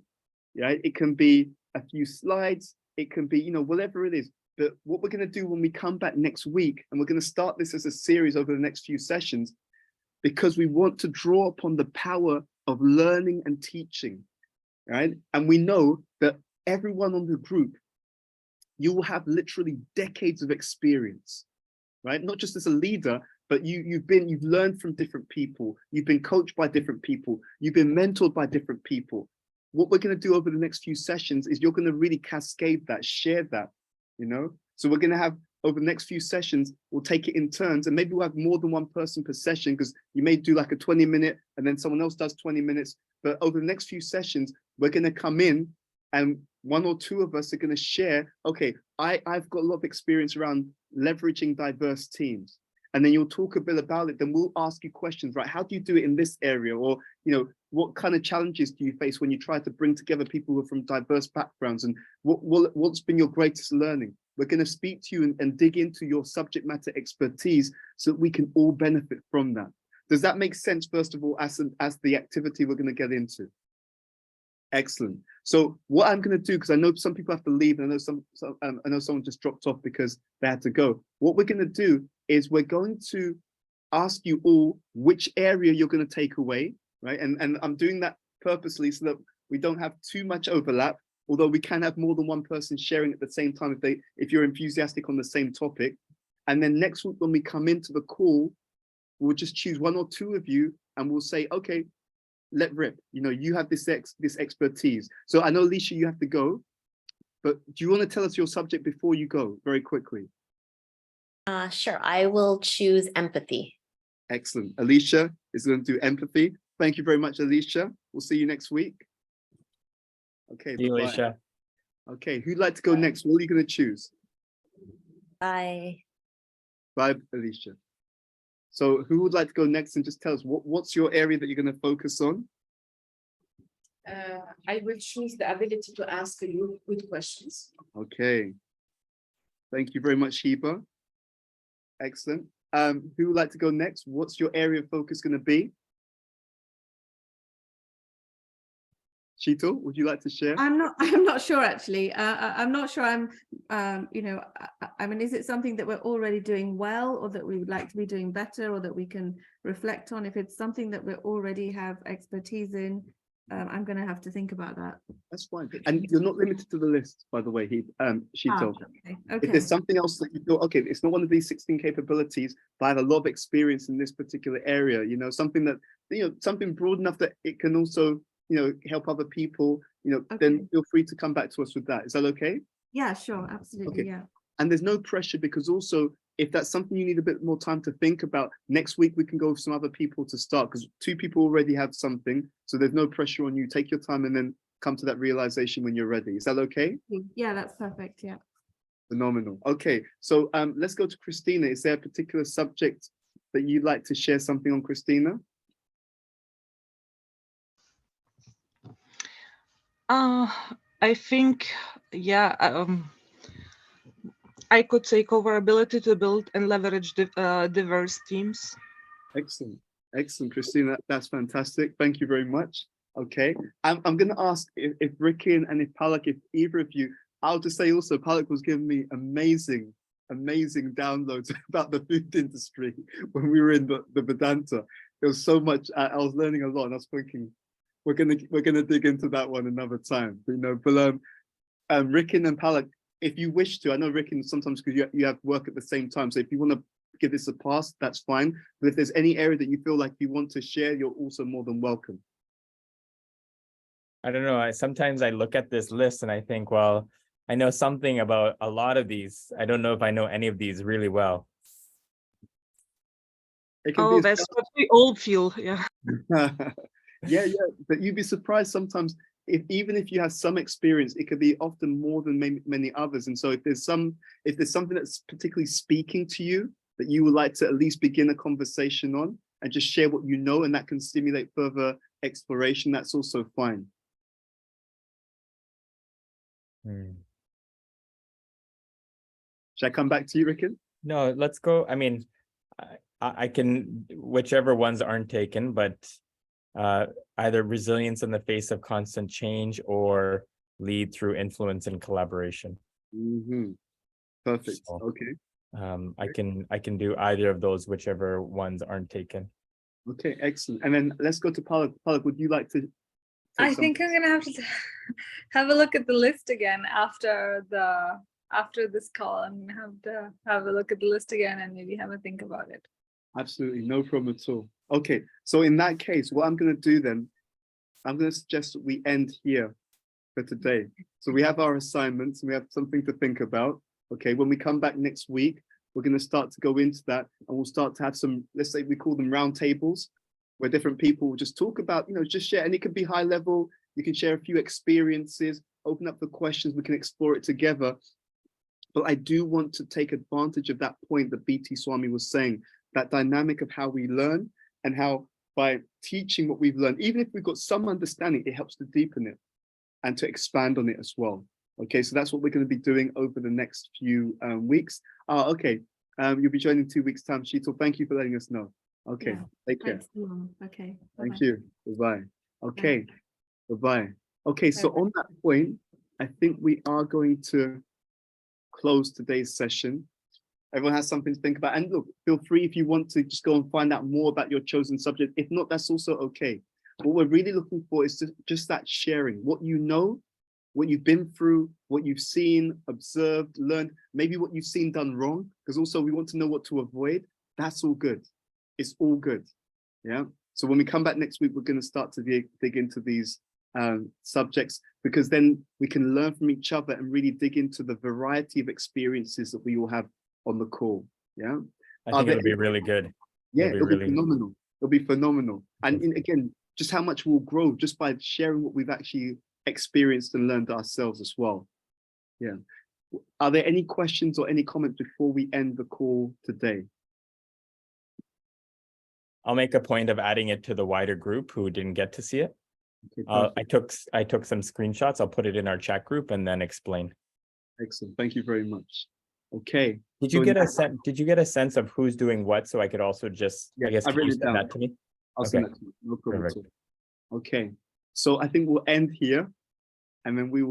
Yeah, it can be a few slides, it can be, you know, whatever it is. But what we're going to do when we come back next week, and we're going to start this as a series over the next few sessions, because we want to draw upon the power of learning and teaching, right? And we know that everyone on the group, you will have literally decades of experience, right? Not just as a leader, but you've learned from different people, you've been coached by different people, you've been mentored by different people. what we're going to do over the next few sessions is you're going to really cascade that, share that, you know? So we're going to have, over the next few sessions, we'll take it in turns, and maybe we'll have more than one person per session, because you may do like a 20-minute and then someone else does 20 minutes. But over the next few sessions, we're going to come in and one or two of us are going to share, okay, I've got a lot of experience around leveraging diverse teams. And then you'll talk a bit about it. Then we'll ask you questions, right? How do you do it in this area? Or, you know, what kind of challenges do you face when you try to bring together people who are from diverse backgrounds? And what's been your greatest learning? We're going to speak to you and dig into your subject matter expertise so that we can all benefit from that. Does that make sense, first of all, as the activity we're going to get into? Excellent. So what I'm going to do, because I know some people have to leave, and I know someone just dropped off because they had to go. What we're going to do is we're going to ask you all which area you're going to take away, right? And I'm doing that purposely so that we don't have too much overlap, although we can have more than one person sharing at the same time if you're enthusiastic on the same topic. And then next week when we come into the call, we'll just choose one or two of you and we'll say, okay, let rip, you know, you have this expertise. So I know, Alicia, you have to go, but do you want to tell us your subject before you go very quickly? Sure, I will choose empathy. Excellent. Alicia is going to do empathy. Thank you very much, Alicia. We'll see you next week. Okay, See you, bye-bye. Alicia. Okay, who'd like to go next? What are you going to choose? Bye. Bye, Alicia. So who would like to go next and just tell us what's your area that you're going to focus on? I will choose the ability to ask you good questions. Okay. Thank you very much, Heba. Excellent. Who would like to go next? What's your area of focus going to be? Sheetal, would you like to share? I'm not sure actually. I'm not sure you know, I mean, is it something that we're already doing well, or that we would like to be doing better, or that we can reflect on? If it's something that we already have expertise in, I'm going to have to think about that. That's fine. And you're not limited to the list, by the way, Sheetal. Okay. If there's something else that you thought, okay, it's not one of these 16 capabilities, but I have a lot of experience in this particular area, you know, something that, you know, something broad enough that it can also, you know, help other people, you know, then feel free to come back to us with that. Is that okay? Yeah, sure, absolutely. Okay. Yeah. And there's no pressure, because also if that's something you need a bit more time to think about, next week we can go with some other people to start, because 2 people already have something. So there's no pressure on you. Take your time and then come to that realization when you're ready. Is that okay? Yeah, that's perfect. Yeah. Phenomenal. Okay, so let's go to Christina. Is there a particular subject that you'd like to share something on, Christina? I think, yeah, I could take over ability to build and leverage diverse teams. Excellent, excellent, Christina. That's fantastic. Thank you very much. Okay, I'm going to ask if Ricky and if Palak, if either of you, I'll just say also, Palak was giving me amazing downloads about the food industry when we were in the Vedanta. There was so much, I was learning a lot, and I was thinking, we're gonna dig into that one another time, you know. But Rikin and Palak, if you wish to, I know Rikin sometimes because you have work at the same time, so if you want to give this a pass, that's fine. But if there's any area that you feel like you want to share, you're also more than welcome. I don't know. Sometimes I look at this list and I think, well, I know something about a lot of these. I don't know if I know any of these really well. Oh, that's what we all feel. Yeah. Yeah, but you'd be surprised sometimes even if you have some experience, it could be often more than many others. And so if there's something that's particularly speaking to you that you would like to at least begin a conversation on and just share what you know, and that can stimulate further exploration, that's also fine. Should I come back to you, Rikin? No, let's go. I mean, I can, whichever ones aren't taken, but either resilience in the face of constant change or lead through influence and collaboration. Perfect. So, okay. I can do either of those, whichever ones aren't taken. Okay, excellent. And then let's go to Palak. Palak, would you like to? I think I'm gonna have to have a look at the list again after this call. I'm gonna have to have a look at the list again and maybe have a think about it. Absolutely, no problem at all. Okay, so in that case, what I'm going to do then I'm going to suggest that we end here for today. So we have our assignments and we have something to think about. Okay, when we come back next week, we're going to start to go into that, and we'll start to have some, let's say we call them round tables, where different people will just talk about, just share, and it could be high level. You can share a few experiences, open up the questions, we can explore it together. But I do want to take advantage of that point that BT Swami was saying, that dynamic of how we learn, and how by teaching what we've learned, even if we've got some understanding, it helps to deepen it and to expand on it as well. Okay, so that's what we're going to be doing over the next few weeks. Okay, you'll be joining in 2 weeks' time, Sheetal. Thank you for letting us know. Okay, Yeah, take care. Thanks, Mom. Okay. Thank bye-bye. you. Bye-bye. Okay, bye-bye. Okay, so on that point, I think we are going to close today's session. Everyone has something to think about. And look, feel free if you want to just go and find out more about your chosen subject. If not, that's also okay. What we're really looking for is just that sharing, what you know, what you've been through, what you've seen, observed, learned, maybe what you've seen done wrong, because also we want to know what to avoid. That's all good. It's all good. Yeah. So when we come back next week, we're going to start to dig into these subjects, because then we can learn from each other and really dig into the variety of experiences that we all have on the call. Yeah. I think it'll be really good. Yeah, It'll be it'll be phenomenal. It'll be phenomenal. And again, just how much we'll grow just by sharing what we've actually experienced and learned ourselves as well. Yeah. Are there any questions or any comments before we end the call today? I'll make a point of adding it to the wider group who didn't get to see it. Okay, I took some screenshots. I'll put it in our chat group and then explain. excellent. Thank you very much. Okay. Did you So get a now- sense? Did you get a sense of who's doing what? So I could also just, I guess, I've can you written it send down. that to me? I'll send that to you. No problem at Perfect. all. Okay. So I think we'll end here, and then we will